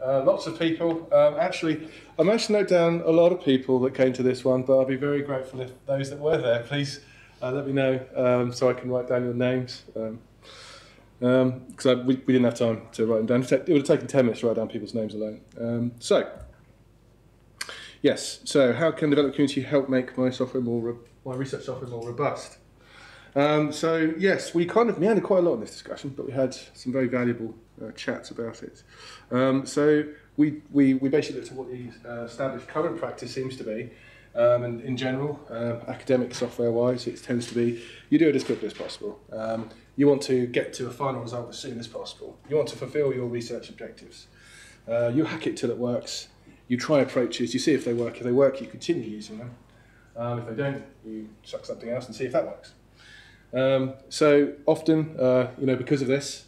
Lots of people. Actually, I managed to note down a lot of people that came to this one, but I'll be very grateful if those that were there, please let me know so I can write down your names. Because we didn't have time to write them down. It would have taken 10 minutes to write down people's names alone. Yes, so how can the development community help make my research software more robust? So yes, we meandered quite a lot in this discussion, but we had some very valuable chats about it. So we basically looked at what the established current practice seems to be, and in general, academic software-wise, it tends to be you do it as quickly as possible. You want to get to a final result as soon as possible. You want to fulfil your research objectives. You hack it till it works. You try approaches. You see if they work. If they work, you continue using them. If they don't, you chuck something else and see if that works. So often, because of this,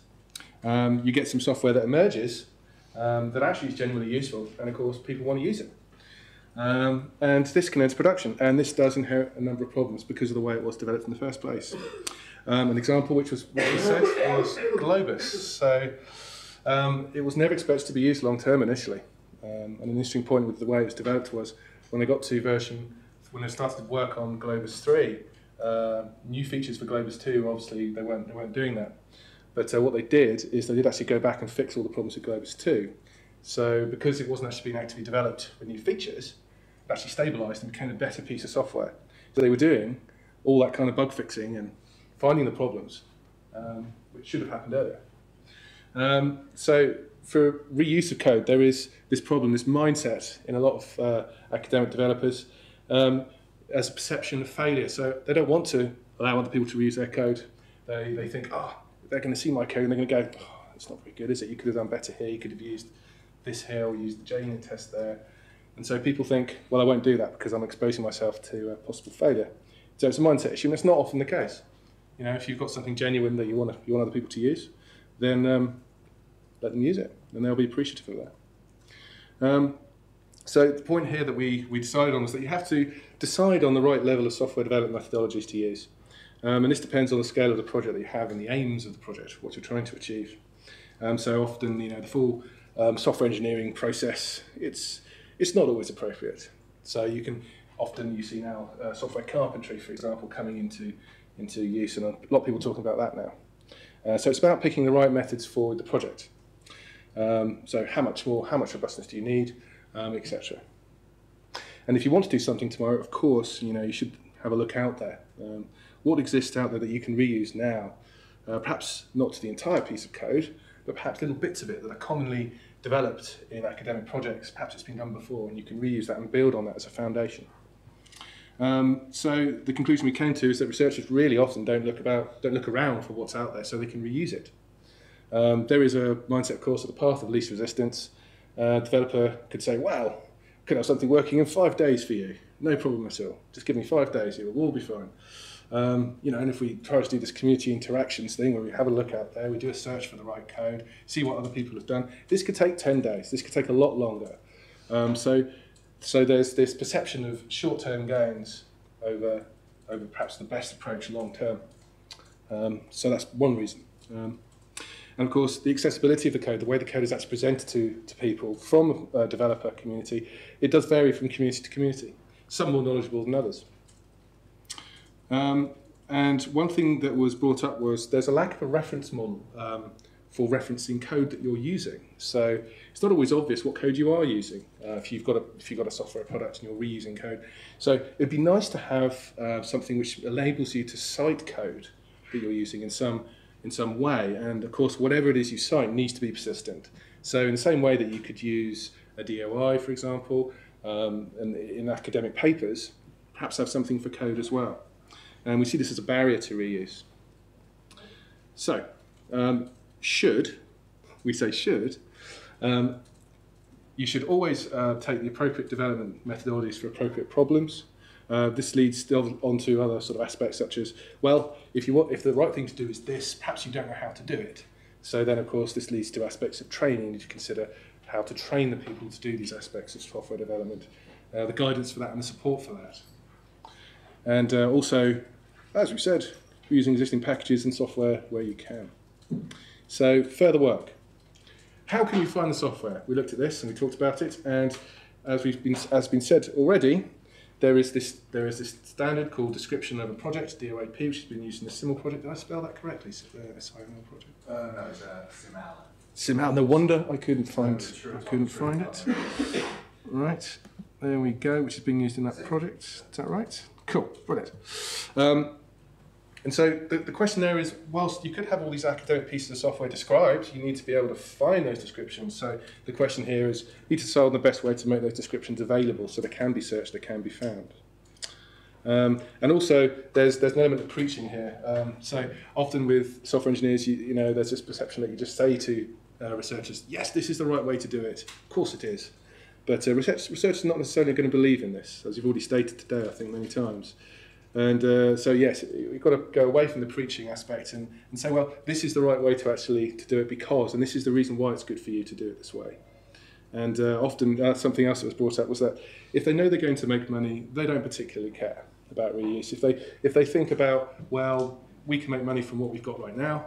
you get some software that emerges that actually is genuinely useful, and of course people want to use it. And this can enter production, and this does inherit a number of problems because of the way it was developed in the first place. An example, which was what we said, was Globus. So it was never expected to be used long term initially. And an interesting point with the way it was developed was when they got to when they started to work on Globus 3, new features for Globus 2, obviously they weren't doing that. But what they did is they did actually go back and fix all the problems with Globus 2. So because it wasn't actually being actively developed with new features, it actually stabilised and became a better piece of software. So they were doing all that kind of bug fixing and finding the problems, which should have happened earlier. So for reuse of code, there is this problem, this mindset in a lot of academic developers as a perception of failure. So they don't want to allow other people to reuse their code. They think, they're going to see my code and they're going to go, it's not very good, is it? You could have done better here. You could have used this here or used the J-unit test there. And so people think, well, I won't do that because I'm exposing myself to possible failure. So it's a mindset issue, and it's not often the case. If you've got something genuine that you want other people to use, then let them use it, and they'll be appreciative of that. So the point here that we decided on was that you have to decide on the right level of software development methodologies to use. And this depends on the scale of the project that you have and the aims of the project, what you're trying to achieve. So often, the full software engineering process, it's not always appropriate. So you see now software carpentry, for example, coming into use, and a lot of people talking about that now. So it's about picking the right methods for the project. So how much robustness do you need, etc. And if you want to do something tomorrow, of course, you should have a look out there. What exists out there that you can reuse now? Perhaps not to the entire piece of code, but perhaps little bits of it that are commonly developed in academic projects. Perhaps it's been done before, and you can reuse that and build on that as a foundation. So the conclusion we came to is that researchers really often don't look around for what's out there so they can reuse it. There is a mindset, of course, of the path of least resistance. A developer could say, well, I could have something working in 5 days for you. No problem at all. Just give me 5 days, it will all be fine. And if we try to do this community interactions thing where we have a look out there, we do a search for the right code, see what other people have done, this could take 10 days. This could take a lot longer. So there's this perception of short-term gains over perhaps the best approach long-term. So that's one reason. And of course, the accessibility of the code, the way the code is actually presented to people from a developer community, it does vary from community to community. Some more knowledgeable than others. And one thing that was brought up was there's a lack of a reference model for referencing code that you're using. So it's not always obvious what code you are using if you've got a software product and you're reusing code. So it'd be nice to have something which enables you to cite code that you're using in some way. And of course, whatever it is you cite needs to be persistent. So in the same way that you could use a DOI, for example, and in academic papers, perhaps have something for code as well. And we see this as a barrier to reuse. So, you should always take the appropriate development methodologies for appropriate problems. This leads still onto other sort of aspects such as, well, if the right thing to do is this, perhaps you don't know how to do it. So then, of course, this leads to aspects of training. You consider how to train the people to do these aspects of software development, the guidance for that and the support for that. And also, as we said, using existing packages and software where you can. So further work. how can we find the software? We looked at this and we talked about it, and as been said already, there is this standard called description of a project, DOAP, which has been used in the SIML project. Did I spell that correctly? SIML project. No, it's SIML. SIML. No wonder I couldn't find it. Right, there we go, which is being used in that project. Is that right? Cool, brilliant. And so the question there is, whilst you could have all these academic pieces of software described, you need to be able to find those descriptions. So the question here is, you need to decide on the best way to make those descriptions available so they can be searched, they can be found. And also, there's an element of preaching here. So often with software engineers, you know, there's this perception that you just say to researchers, yes, this is the right way to do it. Of course it is. But researchers are not necessarily going to believe in this, as you've already stated today, I think, many times. And so, yes, we've got to go away from the preaching aspect and say, well, this is the right way to actually do it because, and this is the reason why it's good for you to do it this way. And often something else that was brought up was that if they know they're going to make money, they don't particularly care about reuse. If they think about, well, we can make money from what we've got right now,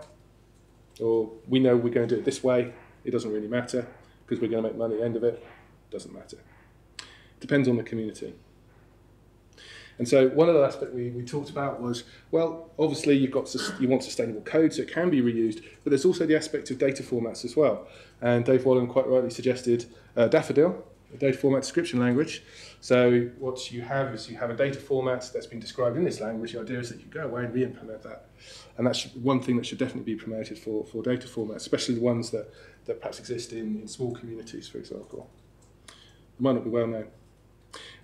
or we know we're going to do it this way, it doesn't really matter because we're going to make money at the end of it, doesn't matter. Depends on the community. And so one other aspect we talked about was, well, obviously you want sustainable code, so it can be reused, but there's also the aspect of data formats as well. And Dave Wallen quite rightly suggested Daffodil, a data format description language. So what you have is you have a data format that's been described in this language. The idea is that you go away and re-implement that. And that's one thing that should definitely be promoted for data formats, especially the ones that perhaps exist in small communities, for example. They might not be well known.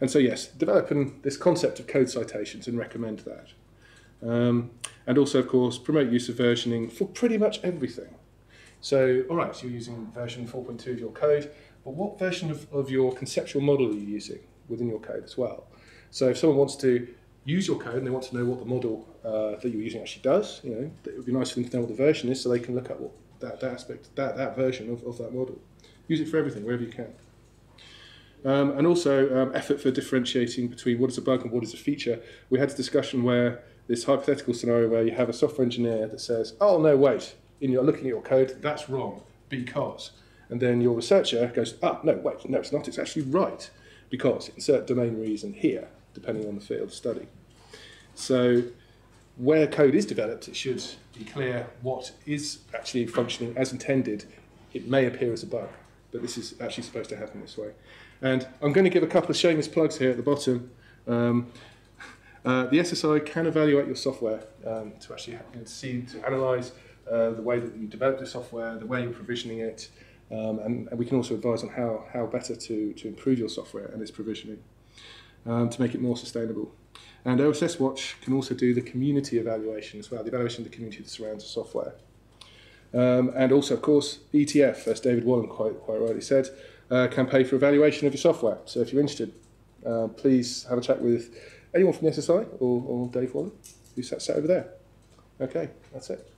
And so, yes, developing this concept of code citations and recommend that. And also, of course, promote use of versioning for pretty much everything. So, all right, so you're using version 4.2 of your code, but what version of your conceptual model are you using within your code as well? So if someone wants to use your code and they want to know what the model that you're using actually does, you know, it would be nice for them to know what the version is so they can look at what that version of that model. Use it for everything, wherever you can. And also effort for differentiating between what is a bug and what is a feature. We had a discussion where this hypothetical scenario where you have a software engineer that says, oh, no, wait, you're looking at your code, that's wrong, because. And then your researcher goes, no, wait, no, it's not, it's actually right, because. Insert domain reason here, depending on the field of study. So where code is developed, it should be clear what is actually functioning as intended. It may appear as a bug, but this is actually supposed to happen this way. And I'm going to give a couple of shameless plugs here at the bottom. The SSI can evaluate your software to actually to analyse the way that you develop the software, the way you're provisioning it, and we can also advise on how better to improve your software and its provisioning to make it more sustainable. And OSS Watch can also do the community evaluation as well, the evaluation of the community that surrounds the software. And also, of course, ETF, as David Wallen quite rightly said, can pay for evaluation of your software. So if you're interested, please have a chat with anyone from the SSI or Dave Wallen, who sat over there. Okay, that's it.